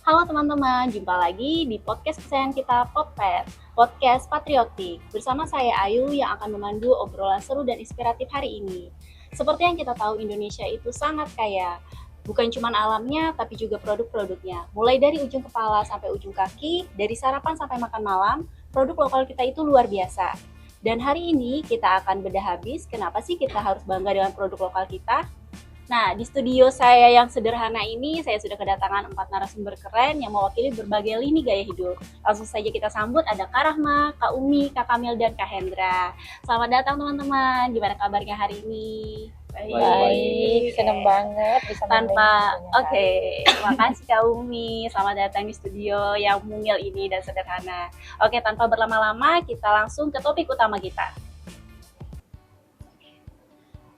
Halo teman-teman, jumpa lagi di podcast kesayangan kita, Potpet, podcast patriotik. Bersama saya Ayu yang akan memandu obrolan seru dan inspiratif hari ini. Seperti yang kita tahu, Indonesia itu sangat kaya. Bukan cuma alamnya, tapi juga produk-produknya. Mulai dari ujung kepala sampai ujung kaki, dari sarapan sampai makan malam, produk lokal kita itu luar biasa. Dan hari ini kita akan bedah habis kenapa sih kita harus bangga dengan produk lokal kita. Nah, di studio saya yang sederhana ini, saya sudah kedatangan 4 narasumber keren yang mewakili berbagai lini gaya hidup. Langsung saja kita sambut ada Kak Rahma, Kak Umi, Kak Kamil, dan Kak Hendra. Selamat datang teman-teman, gimana kabarnya hari ini? Baik, senang banget bisa Tanpa, oke, terima kasih Kak Umi, selamat datang di studio yang mungil ini dan sederhana. Oke, tanpa berlama-lama, kita langsung ke topik utama kita.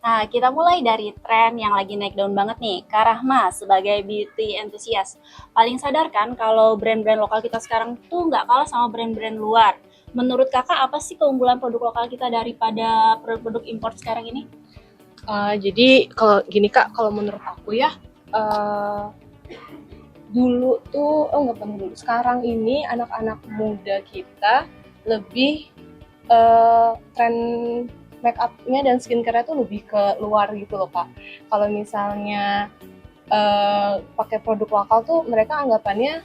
Nah, kita mulai dari tren yang lagi naik daun banget nih. Kak Rahma sebagai beauty enthusiast. Paling sadar kan kalau brand-brand lokal kita sekarang tuh nggak kalah sama brand-brand luar. Menurut kakak apa sih keunggulan produk lokal kita daripada produk-produk impor sekarang ini? Jadi kalau gini Kak, kalau menurut aku ya, uh, dulu tuh, nggak dulu, sekarang ini anak-anak muda kita lebih tren make up-nya dan skincare-nya tuh lebih ke luar gitu loh Kak. Kalau misalnya pakai produk lokal tuh mereka anggapannya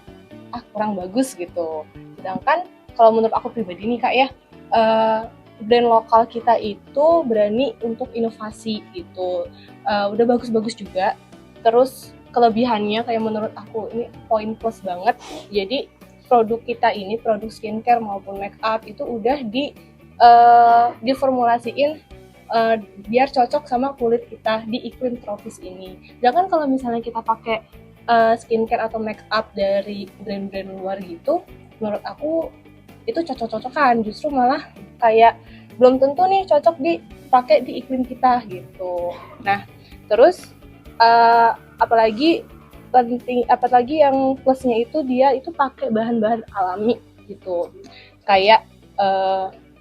kurang bagus gitu. Sedangkan kalau menurut aku pribadi nih Kak ya, uh, brand lokal kita itu berani untuk inovasi gitu. Udah bagus-bagus juga. Terus kelebihannya kayak menurut aku ini poin plus banget. Jadi produk kita ini, produk skincare maupun make up itu udah diformulasiin biar cocok sama kulit kita di iklim tropis ini. Jangan kalau misalnya kita pakai skincare atau make up dari brand-brand luar gitu, menurut aku itu cocok-cocokan, justru malah kayak belum tentu nih cocok dipakai di iklim kita gitu. Nah, terus apalagi yang plusnya itu dia itu pakai bahan-bahan alami gitu. Kayak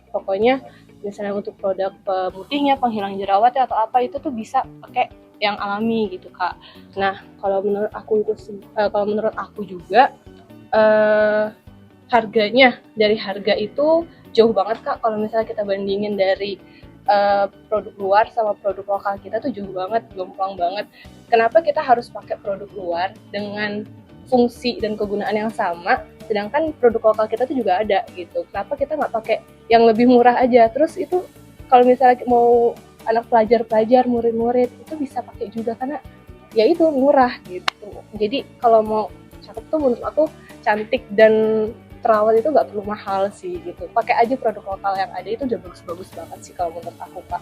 pokoknya misalnya untuk produk pemutihnya, penghilang jerawatnya atau apa itu tuh bisa pakai yang alami gitu Kak. Nah kalau menurut aku juga harganya, dari harga itu jauh banget Kak. Kalau misalnya kita bandingin dari produk luar sama produk lokal kita tuh jauh banget, jomplang banget. Kenapa kita harus pakai produk luar dengan fungsi dan kegunaan yang sama, sedangkan produk lokal kita tuh juga ada gitu. Kenapa kita nggak pakai yang lebih murah aja? Terus itu kalau misalnya mau anak pelajar-pelajar, murid-murid itu bisa pakai juga karena ya itu murah gitu. Jadi kalau mau cakep tuh menurut aku cantik dan terawat itu nggak perlu mahal sih gitu. Pakai aja produk lokal yang ada itu udah bagus-bagus banget sih kalau menurut aku Kak.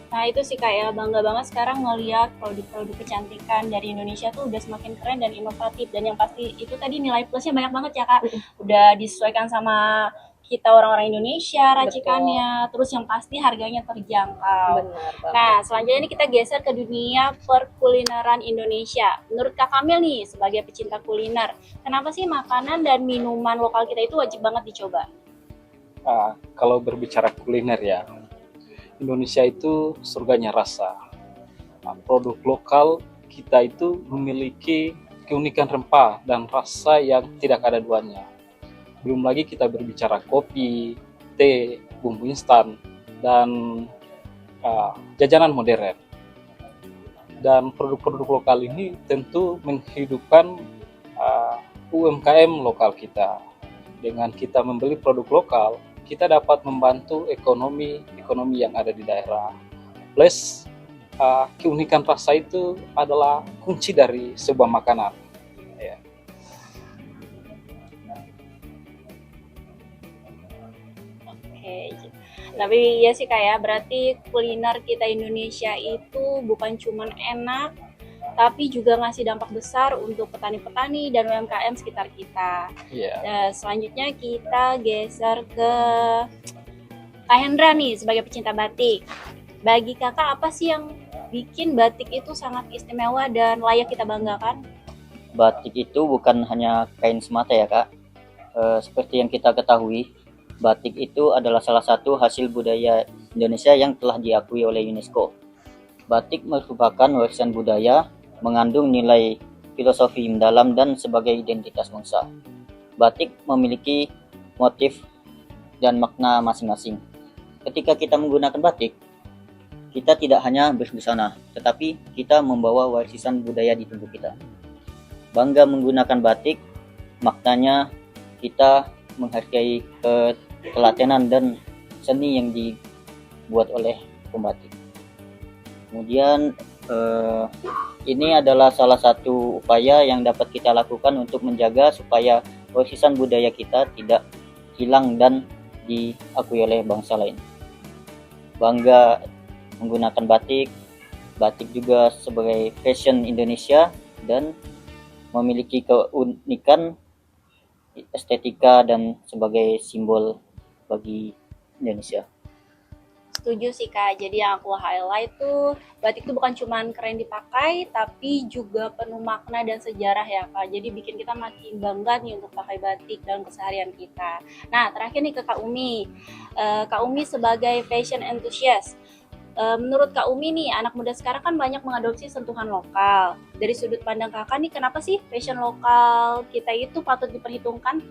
Nah itu sih kayak bangga banget sekarang ngeliat produk-produk kecantikan dari Indonesia tuh udah semakin keren dan inovatif, dan yang pasti itu tadi nilai plusnya banyak banget ya Kak, udah disesuaikan sama kita orang-orang Indonesia racikannya. Betul. Terus yang pasti harganya terjangkau. Benar. Nah selanjutnya ini kita geser ke dunia perkulineran Indonesia. Menurut Kak Kamil nih sebagai pecinta kuliner, kenapa sih makanan dan minuman lokal kita itu wajib banget dicoba? Kalau berbicara kuliner ya, Indonesia itu surganya rasa. Produk lokal kita itu memiliki keunikan rempah dan rasa yang tidak ada duanya. Belum lagi kita berbicara kopi, teh, bumbu instan, dan jajanan modern. Dan produk-produk lokal ini tentu menghidupkan UMKM lokal kita. Dengan kita membeli produk lokal, kita dapat membantu ekonomi yang ada di daerah. Plus keunikan rasa itu adalah kunci dari sebuah makanan. Ya. Oke, tapi ya sih kayak berarti kuliner kita Indonesia itu bukan cuman enak, tapi juga ngasih dampak besar untuk petani-petani dan UMKM sekitar kita. Yeah. Selanjutnya kita geser ke Kak Hendra nih sebagai pecinta batik. Bagi kakak apa sih yang bikin batik itu sangat istimewa dan layak kita banggakan? Batik itu bukan hanya kain semata ya Kak. Seperti yang kita ketahui, batik itu adalah salah satu hasil budaya Indonesia yang telah diakui oleh UNESCO. Batik merupakan warisan budaya, mengandung nilai filosofi mendalam dan sebagai identitas bangsa. Batik memiliki motif dan makna masing-masing. Ketika kita menggunakan batik, kita tidak hanya berbusana, tetapi kita membawa warisan budaya di tubuh kita. Bangga menggunakan batik, maknanya kita menghargai ketelatenan dan seni yang dibuat oleh pembatik. Kemudian ini adalah salah satu upaya yang dapat kita lakukan untuk menjaga supaya warisan budaya kita tidak hilang dan diakui oleh bangsa lain. Bangga menggunakan batik, batik juga sebagai fashion Indonesia dan memiliki keunikan estetika dan sebagai simbol bagi Indonesia. Setuju sih Kak, jadi yang aku highlight tuh batik itu bukan cuma keren dipakai, tapi juga penuh makna dan sejarah ya Kak. Jadi bikin kita makin bangga nih untuk pakai batik dalam keseharian kita. Nah terakhir nih ke Kak Umi. Kak Umi sebagai fashion enthusiast, menurut Kak Umi nih, anak muda sekarang kan banyak mengadopsi sentuhan lokal. Dari sudut pandang Kakak nih, kenapa sih fashion lokal kita itu patut diperhitungkan?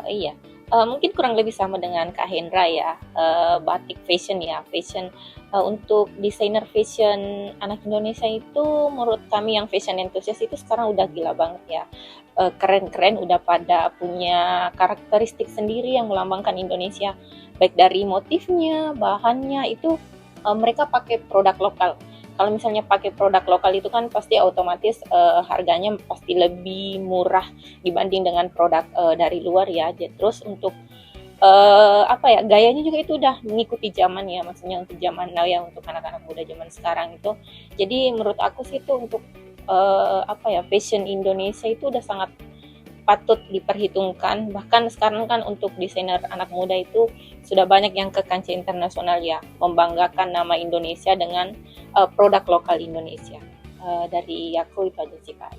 Iya, mungkin kurang lebih sama dengan Kak Hendra ya, batik fashion ya, fashion untuk desainer fashion anak Indonesia itu menurut kami yang fashion enthusiast itu sekarang udah gila banget ya. Keren-keren udah pada punya karakteristik sendiri yang melambangkan Indonesia, baik dari motifnya, bahannya itu mereka pakai produk lokal. Kalau misalnya pakai produk lokal itu kan pasti otomatis harganya pasti lebih murah dibanding dengan produk dari luar ya. Terus untuk gayanya juga itu udah mengikuti zaman ya, maksudnya untuk zaman now ya, untuk anak-anak muda zaman sekarang itu. Jadi menurut aku sih itu untuk fashion Indonesia itu udah sangat patut diperhitungkan. Bahkan sekarang kan untuk desainer anak muda itu sudah banyak yang ke kancah internasional ya, membanggakan nama Indonesia dengan produk lokal Indonesia. Dari aku itu aja sih Kak.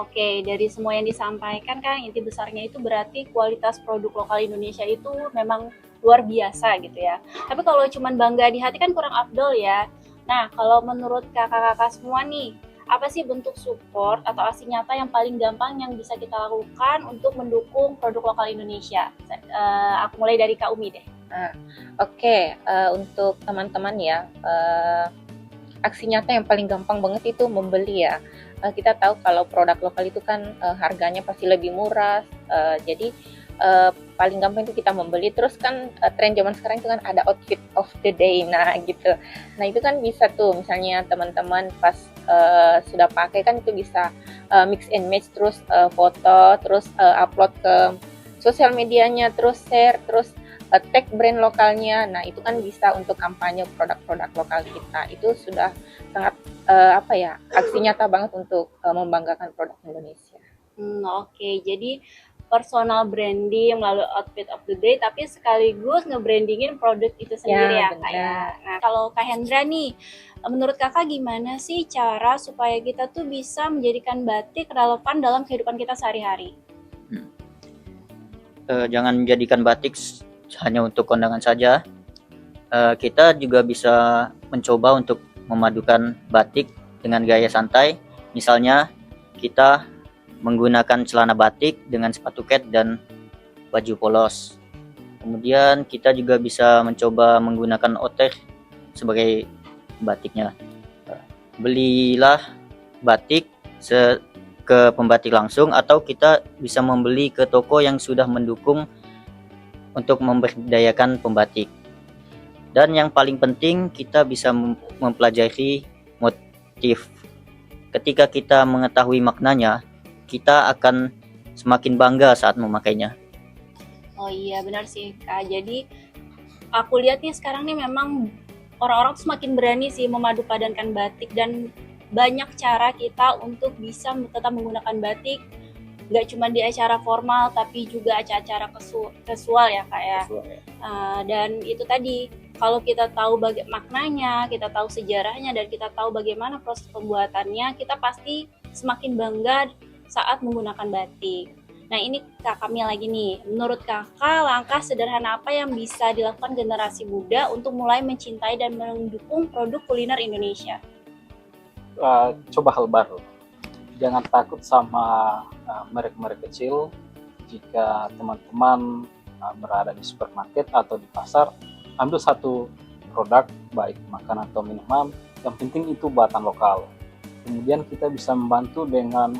Oke, dari semua yang disampaikan kan inti besarnya itu berarti kualitas produk lokal Indonesia itu memang luar biasa gitu ya. Tapi kalau cuman bangga di hati kan kurang afdol ya. Nah, kalau menurut kakak-kakak semua nih, apa sih bentuk support atau aksi nyata yang paling gampang yang bisa kita lakukan untuk mendukung produk lokal Indonesia? Aku mulai dari Kak Umi deh. Oke, untuk teman-teman ya, aksi nyata yang paling gampang banget itu membeli ya. Kita tahu kalau produk lokal itu kan harganya pasti lebih murah, jadi paling gampang itu kita membeli. Terus kan tren zaman sekarang itu kan ada outfit of the day, nah gitu. Nah itu kan bisa tuh misalnya teman-teman pas sudah pakai kan itu bisa mix and match, terus foto, terus upload ke sosial medianya, terus share, terus tag brand lokalnya. Nah itu kan bisa untuk kampanye produk-produk lokal kita. Itu sudah sangat aksi nyata banget untuk membanggakan produk Indonesia. Oke, jadi personal branding melalui outfit of the day, tapi sekaligus nge-brandingin produk itu sendiri ya Kak ya. Nah kalau Kak Hendra nih, menurut Kakak gimana sih cara supaya kita tuh bisa menjadikan batik relevan dalam kehidupan kita sehari-hari? Jangan menjadikan batik hanya untuk kondangan saja. Kita juga bisa mencoba untuk memadukan batik dengan gaya santai. Misalnya kita menggunakan celana batik dengan sepatu cat dan baju polos. Kemudian kita juga bisa mencoba menggunakan outer sebagai batiknya. Belilah batik ke pembatik langsung, atau kita bisa membeli ke toko yang sudah mendukung untuk memberdayakan pembatik. Dan yang paling penting, kita bisa mempelajari motif. Ketika kita mengetahui maknanya, kita akan semakin bangga saat memakainya. Oh iya benar sih Kak. Jadi aku lihat nih sekarang nih memang orang-orang tuh semakin berani sih memadupadankan batik, dan banyak cara kita untuk bisa tetap menggunakan batik, gak cuma di acara formal tapi juga acara-acara casual ya Kak ya. Dan itu tadi, kalau kita tahu maknanya, kita tahu sejarahnya, dan kita tahu bagaimana proses pembuatannya, kita pasti semakin bangga saat menggunakan batik. Nah ini Kak Kamil lagi nih, menurut Kakak langkah sederhana apa yang bisa dilakukan generasi muda untuk mulai mencintai dan mendukung produk kuliner Indonesia? coba hal baru. Jangan takut sama merek-merek kecil. Jika teman-teman berada di supermarket atau di pasar, ambil satu produk, baik makanan atau minuman, yang penting itu buatan lokal. Kemudian kita bisa membantu dengan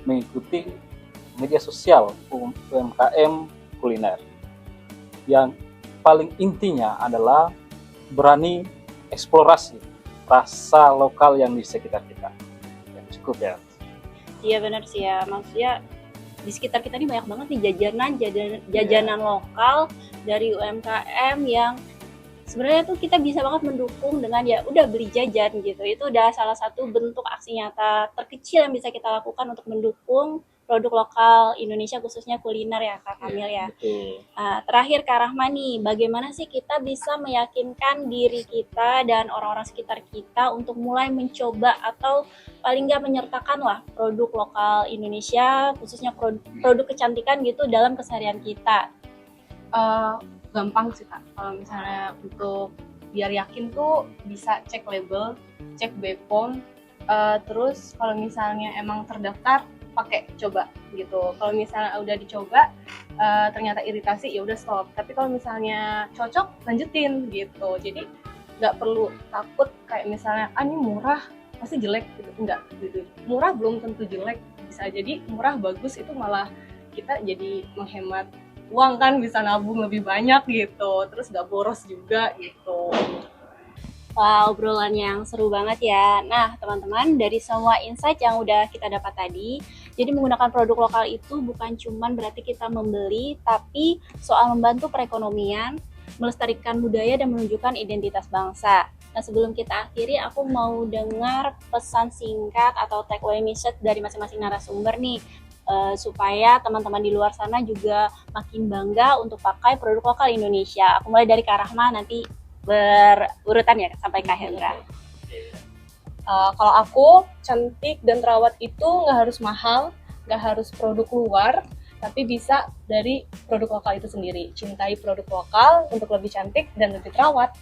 mengikuti media sosial UMKM kuliner. Yang paling intinya adalah berani eksplorasi rasa lokal yang di sekitar kita. Ya, cukup ya. Iya benar sih ya, maksudnya di sekitar kita ini banyak banget nih jajanan lokal dari UMKM yang sebenarnya tuh kita bisa banget mendukung dengan ya udah beli jajan gitu. Itu udah salah satu bentuk aksi nyata terkecil yang bisa kita lakukan untuk mendukung produk lokal Indonesia, khususnya kuliner ya Kak Kamil ya. Betul. Terakhir Kak Rahma nih, bagaimana sih kita bisa meyakinkan diri kita dan orang-orang sekitar kita untuk mulai mencoba atau paling nggak menyertakan lah produk lokal Indonesia, khususnya produk kecantikan gitu dalam keseharian kita. Gampang sih Kak, kalau misalnya untuk biar yakin tuh bisa cek label, cek BPOM, terus kalau misalnya emang terdaftar pakai coba gitu. Kalau misalnya udah dicoba ternyata iritasi ya udah stop. Tapi kalau misalnya cocok lanjutin gitu. Jadi nggak perlu takut kayak misalnya ini murah pasti jelek gitu, enggak gitu. Murah belum tentu jelek, bisa jadi murah bagus itu malah kita jadi menghemat uang kan, bisa nabung lebih banyak gitu, terus nggak boros juga gitu. Wah, obrolan yang seru banget ya. Nah, teman-teman, dari semua insight yang udah kita dapat tadi, jadi menggunakan produk lokal itu bukan cuman berarti kita membeli, tapi soal membantu perekonomian, melestarikan budaya, dan menunjukkan identitas bangsa. Nah, sebelum kita akhiri, aku mau dengar pesan singkat atau takeaway message dari masing-masing narasumber nih, supaya teman-teman di luar sana juga makin bangga untuk pakai produk lokal Indonesia. Aku mulai dari Kak Rahma, nanti berurutan ya sampai Kak Hendra. Kalau aku, cantik dan terawat itu nggak harus mahal, nggak harus produk luar, tapi bisa dari produk lokal itu sendiri. Cintai produk lokal untuk lebih cantik dan lebih terawat.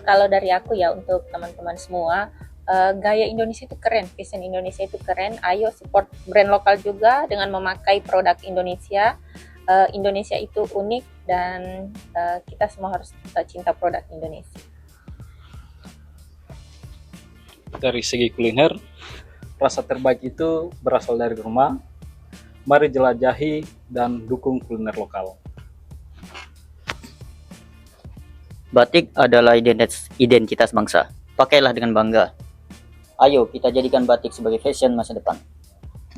Kalau dari aku ya, untuk teman-teman semua, gaya Indonesia itu keren, fashion Indonesia itu keren. Ayo support brand lokal juga dengan memakai produk Indonesia. Indonesia itu unik dan kita semua harus cinta produk Indonesia. Dari segi kuliner, rasa terbaik itu berasal dari rumah. Mari jelajahi dan dukung kuliner lokal. Batik adalah identitas bangsa. Pakailah dengan bangga. Ayo kita jadikan batik sebagai fashion masa depan.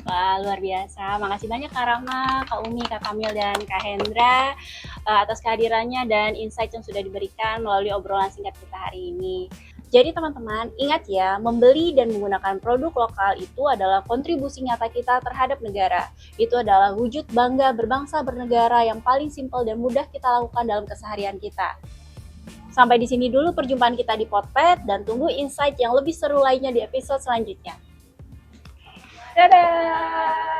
Wah, luar biasa. Makasih banyak Kak Rahma, Kak Umi, Kak Kamil, dan Kak Hendra atas kehadirannya dan insight yang sudah diberikan melalui obrolan singkat kita hari ini. Jadi teman-teman, ingat ya, membeli dan menggunakan produk lokal itu adalah kontribusi nyata kita terhadap negara. Itu adalah wujud bangga berbangsa bernegara yang paling simpel dan mudah kita lakukan dalam keseharian kita. Sampai di sini dulu perjumpaan kita di Potpet, dan tunggu insight yang lebih seru lainnya di episode selanjutnya. Dadah!